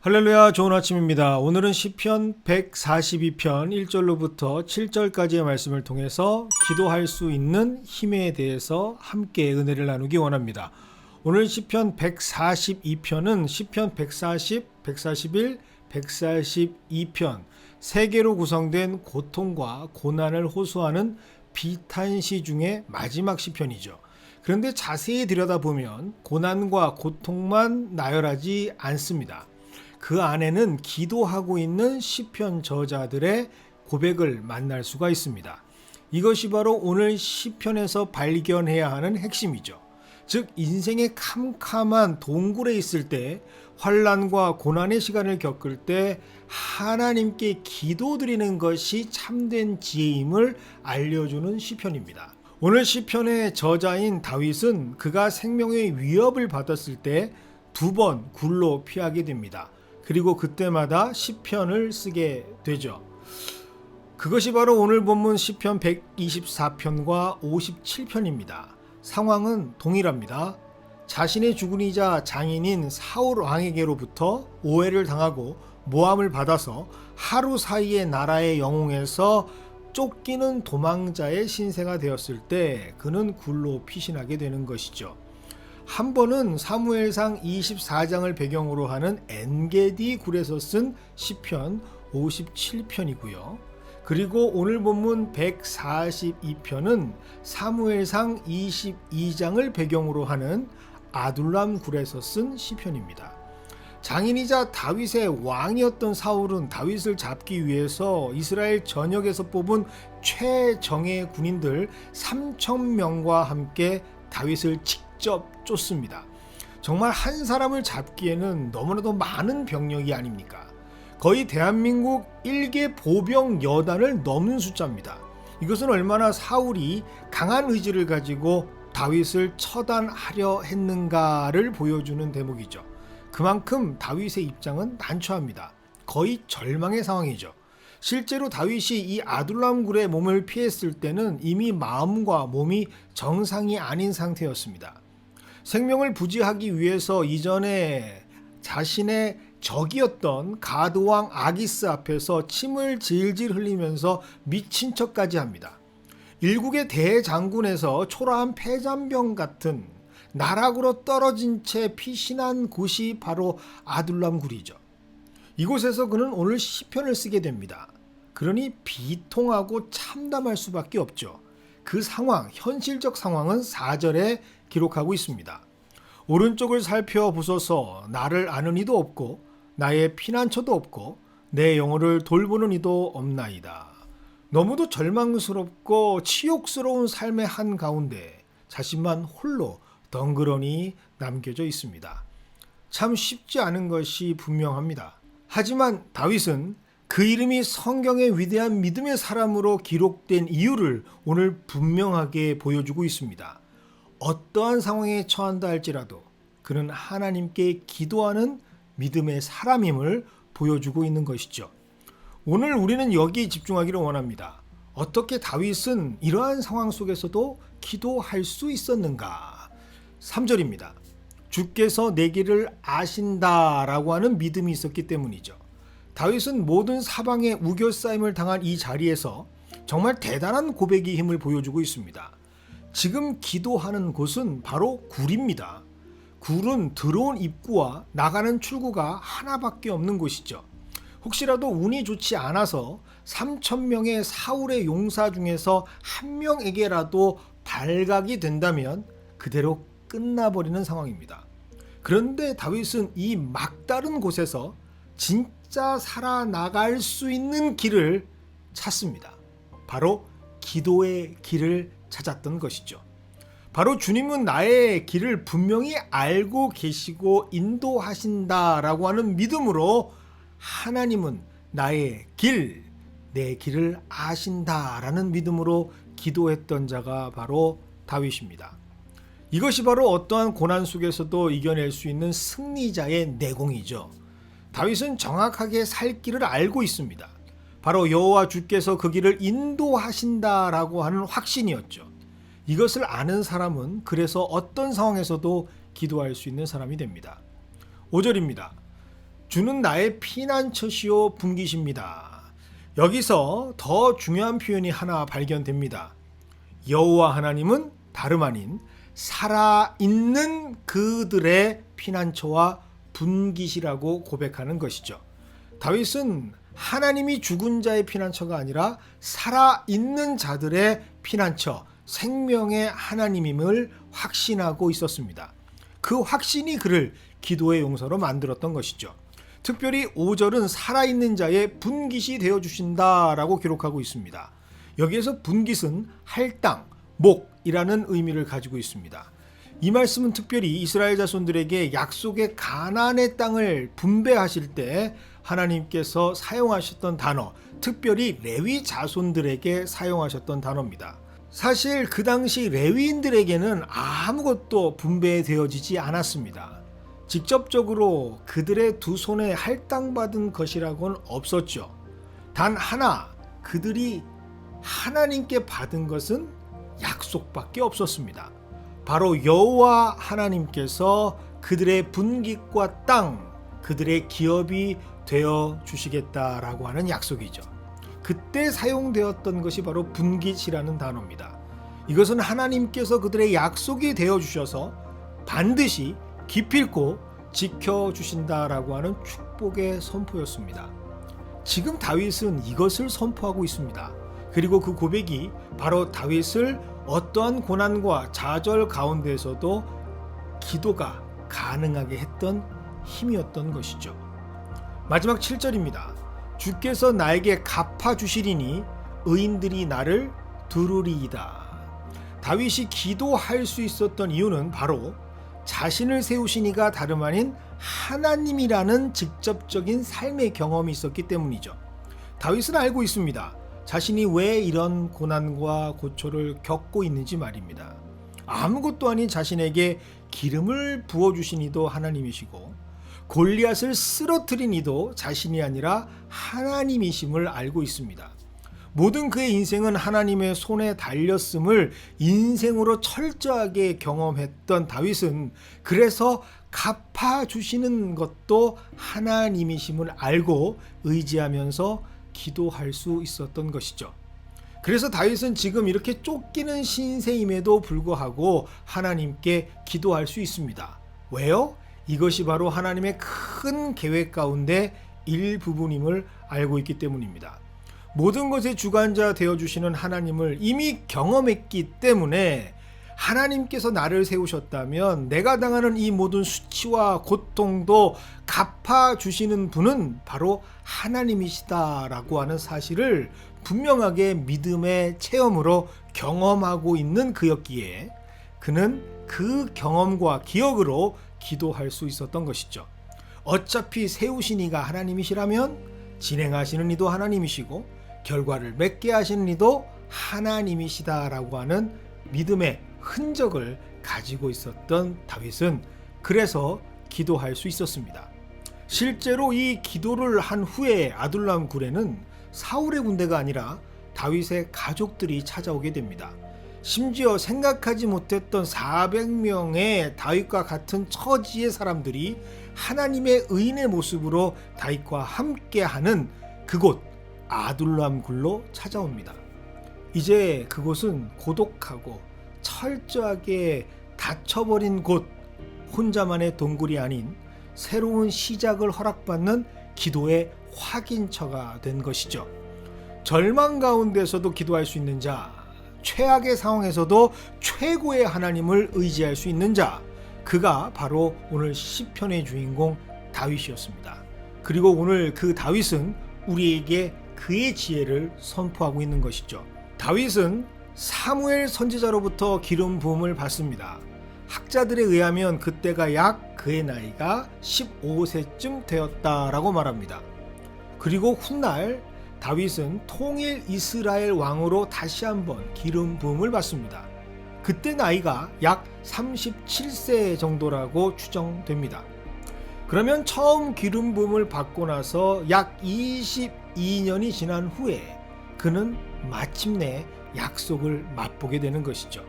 할렐루야, 좋은 아침입니다. 오늘은 시편 142편 1절로부터 7절까지의 말씀을 통해서 기도할 수 있는 힘에 대해서 함께 은혜를 나누기 원합니다. 오늘 시편 142편은 시편 140, 141, 142편 세 개로 구성된 고통과 고난을 호소하는 비탄시 중에 마지막 시편이죠. 그런데 자세히 들여다보면 고난과 고통만 나열하지 않습니다. 그 안에는 기도하고 있는 시편 저자들의 고백을 만날 수가 있습니다. 이것이 바로 오늘 시편에서 발견해야 하는 핵심이죠. 즉 인생의 캄캄한 동굴에 있을 때, 환난과 고난의 시간을 겪을 때 하나님께 기도드리는 것이 참된 지혜임을 알려주는 시편입니다. 오늘 시편의 저자인 다윗은 그가 생명의 위협을 받았을 때 2번 굴로 피하게 됩니다. 그리고 그때마다 시편을 쓰게 되죠. 그것이 바로 오늘 본문 시편 124편과 57편입니다. 상황은 동일합니다. 자신의 주군이자 장인인 사울 왕에게로부터 오해를 당하고 모함을 받아서 하루 사이에 나라의 영웅에서 쫓기는 도망자의 신세가 되었을 때 그는 굴로 피신하게 되는 것이죠. 한 번은 사무엘상 24장을 배경으로 하는 엔게디 굴에서 쓴 시편 57편이고요. 그리고 오늘 본문 142편은 사무엘상 22장을 배경으로 하는 아둘람 굴에서 쓴 시편입니다. 장인이자 다윗의 왕이었던 사울은 다윗을 잡기 위해서 이스라엘 전역에서 뽑은 최정예 군인들 3,000명과 함께 다윗을 직접 쫓습니다. 정말 한 사람을 잡기에는 너무나도 많은 병력이 아닙니까? 거의 대한민국 1개 보병 여단을 넘는 숫자입니다. 이것은 얼마나 사울이 강한 의지를 가지고 다윗을 처단하려 했는가를 보여주는 대목이죠. 그만큼 다윗의 입장은 난처합니다. 거의 절망의 상황이죠. 실제로 다윗이 이 아둘람 굴에 몸을 피했을 때는 이미 마음과 몸이 정상이 아닌 상태였습니다. 생명을 부지하기 위해서 이전에 자신의 적이었던 가드왕 아기스 앞에서 침을 질질 흘리면서 미친 척까지 합니다. 일국의 대장군에서 초라한 패잔병 같은 나락으로 떨어진 채 피신한 곳이 바로 아둘람 굴이죠. 이곳에서 그는 오늘 시편을 쓰게 됩니다. 그러니 비통하고 참담할 수밖에 없죠. 그 상황, 현실적 상황은 4절에 기록하고 있습니다. 오른쪽을 살펴보소서. 나를 아는 이도 없고 나의 피난처도 없고 내 영혼을 돌보는 이도 없나이다. 너무도 절망스럽고 치욕스러운 삶의 한가운데 자신만 홀로 덩그러니 남겨져 있습니다. 참 쉽지 않은 것이 분명합니다. 하지만 다윗은 그 이름이 성경의 위대한 믿음의 사람으로 기록된 이유를 오늘 분명하게 보여주고 있습니다. 어떠한 상황에 처한다 할지라도 그는 하나님께 기도하는 믿음의 사람임을 보여주고 있는 것이죠. 오늘 우리는 여기에 집중하기를 원합니다. 어떻게 다윗은 이러한 상황 속에서도 기도할 수 있었는가? 3절입니다. 주께서 내 길을 아신다라고 하는 믿음이 있었기 때문이죠. 다윗은 모든 사방에 우겨싸임을 당한 이 자리에서 정말 대단한 고백의 힘을 보여주고 있습니다. 지금 기도하는 곳은 바로 굴입니다. 굴은 들어온 입구와 나가는 출구가 하나밖에 없는 곳이죠. 혹시라도 운이 좋지 않아서 3,000명의 사울의 용사 중에서 한 명에게라도 발각이 된다면 그대로 끝나버리는 상황입니다. 그런데 다윗은 이 막다른 곳에서 진짜 살아나갈 수 있는 길을 찾습니다. 바로 기도의 길을 찾았던 것이죠. 바로 주님은 나의 길을 분명히 알고 계시고 인도하신다라고 하는 믿음으로 하나님은 나의 길, 내 길을 아신다라는 믿음으로 기도했던 자가 바로 다윗입니다. 이것이 바로 어떠한 고난 속에서도 이겨낼 수 있는 승리자의 내공이죠. 다윗은 정확하게 살 길을 알고 있습니다. 바로 여호와 주께서 그 길을 인도하신다라고 하는 확신이었죠. 이것을 아는 사람은 그래서 어떤 상황에서도 기도할 수 있는 사람이 됩니다. 5절입니다. 주는 나의 피난처시요 분기십니다. 여기서 더 중요한 표현이 하나 발견됩니다. 여호와 하나님은 다름 아닌 살아있는 그들의 피난처와 분기시라고 고백하는 것이죠. 다윗은 하나님이 죽은 자의 피난처가 아니라 살아있는 자들의 피난처, 생명의 하나님임을 확신하고 있었습니다. 그 확신이 그를 기도의 용사로 만들었던 것이죠. 특별히 5절은 살아있는 자의 분깃이 되어주신다라고 기록하고 있습니다. 여기에서 분깃은 할당, 목이라는 의미를 가지고 있습니다. 이 말씀은 특별히 이스라엘 자손들에게 약속의 가나안의 땅을 분배하실 때 하나님께서 사용하셨던 단어, 특별히 레위 자손들에게 사용하셨던 단어입니다. 사실 그 당시 레위인들에게는 아무것도 분배되어지지 않았습니다. 직접적으로 그들의 두 손에 할당받은 것이라고는 없었죠. 단 하나, 그들이 하나님께 받은 것은 약속밖에 없었습니다. 바로 여호와 하나님께서 그들의 분깃과 땅, 그들의 기업이 되어 주시겠다라고 하는 약속이죠. 그때 사용되었던 것이 바로 분깃이라는 단어입니다. 이것은 하나님께서 그들의 약속이 되어 주셔서 반드시 기필코 지켜주신다라고 하는 축복의 선포였습니다. 지금 다윗은 이것을 선포하고 있습니다. 그리고 그 고백이 바로 다윗을 어떠한 고난과 좌절 가운데에서도 기도가 가능하게 했던 힘이었던 것이죠. 마지막 7절입니다. 주께서 나에게 갚아주시리니 의인들이 나를 두루리이다. 다윗이 기도할 수 있었던 이유는 바로 자신을 세우신 이가 다름 아닌 하나님이라는 직접적인 삶의 경험이 있었기 때문이죠. 다윗은 알고 있습니다. 자신이 왜 이런 고난과 고초를 겪고 있는지 말입니다. 아무것도 아닌 자신에게 기름을 부어주신 이도 하나님이시고 골리앗을 쓰러뜨린 이도 자신이 아니라 하나님이심을 알고 있습니다. 모든 그의 인생은 하나님의 손에 달렸음을 인생으로 철저하게 경험했던 다윗은 그래서 갚아주시는 것도 하나님이심을 알고 의지하면서 기도할 수 있었던 것이죠. 그래서 다윗은 지금 이렇게 쫓기는 신세임에도 불구하고 하나님께 기도할 수 있습니다. 왜요? 이것이 바로 하나님의 큰 계획 가운데 일부분임을 알고 있기 때문입니다. 모든 것의 주관자 되어주시는 하나님을 이미 경험했기 때문에 하나님께서 나를 세우셨다면 내가 당하는 이 모든 수치와 고통도 갚아주시는 분은 바로 하나님이시다라고 하는 사실을 분명하게 믿음의 체험으로 경험하고 있는 그였기에 그는 그 경험과 기억으로 기도할 수 있었던 것이죠. 어차피 세우신 이가 하나님이시라면 진행하시는 이도 하나님이시고 결과를 맺게 하시는 이도 하나님이시다라고 하는 믿음의 흔적을 가지고 있었던 다윗은 그래서 기도할 수 있었습니다. 실제로 이 기도를 한 후에 아둘람 굴에는 사울의 군대가 아니라 다윗의 가족들이 찾아오게 됩니다. 심지어 생각하지 못했던 400명의 다윗과 같은 처지의 사람들이 하나님의 의인의 모습으로 다윗과 함께하는 그곳 아둘람 굴로 찾아옵니다. 이제 그곳은 고독하고 철저하게 닫혀버린 곳, 혼자만의 동굴이 아닌 새로운 시작을 허락받는 기도의 확인처가 된 것이죠. 절망 가운데서도 기도할 수 있는 자, 최악의 상황에서도 최고의 하나님을 의지할 수 있는 자, 그가 바로 오늘 시편의 주인공 다윗이었습니다. 그리고 오늘 그 다윗은 우리에게 그의 지혜를 선포하고 있는 것이죠. 다윗은 사무엘 선지자로부터 기름 부음을 받습니다. 학자들에 의하면 그때가 약 그의 나이가 15세쯤 되었다라고 말합니다. 그리고 훗날 다윗은 통일 이스라엘 왕으로 다시 한번 기름 부음을 받습니다. 그때 나이가 약 37세 정도라고 추정됩니다. 그러면 처음 기름 부음을 받고 나서 약 22년이 지난 후에 그는 마침내 약속을 맛보게 되는 것이죠.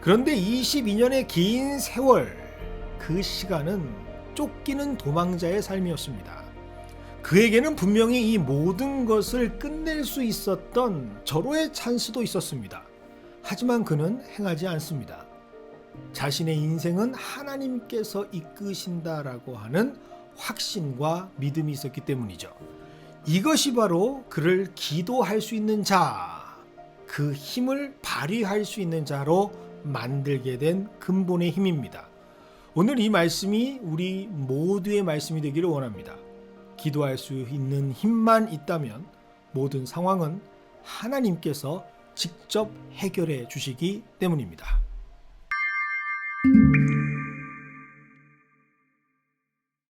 그런데 22년의 긴 세월, 그 시간은 쫓기는 도망자의 삶이었습니다. 그에게는 분명히 이 모든 것을 끝낼 수 있었던 절호의 찬스도 있었습니다. 하지만 그는 행하지 않습니다. 자신의 인생은 하나님께서 이끄신다라고 하는 확신과 믿음이 있었기 때문이죠. 이것이 바로 그를 기도할 수 있는 자, 그 힘을 발휘할 수 있는 자로 만들게 된 근본의 힘입니다. 오늘 이 말씀이 우리 모두의 말씀이 되기를 원합니다. 기도할 수 있는 힘만 있다면 모든 상황은 하나님께서 직접 해결해 주시기 때문입니다.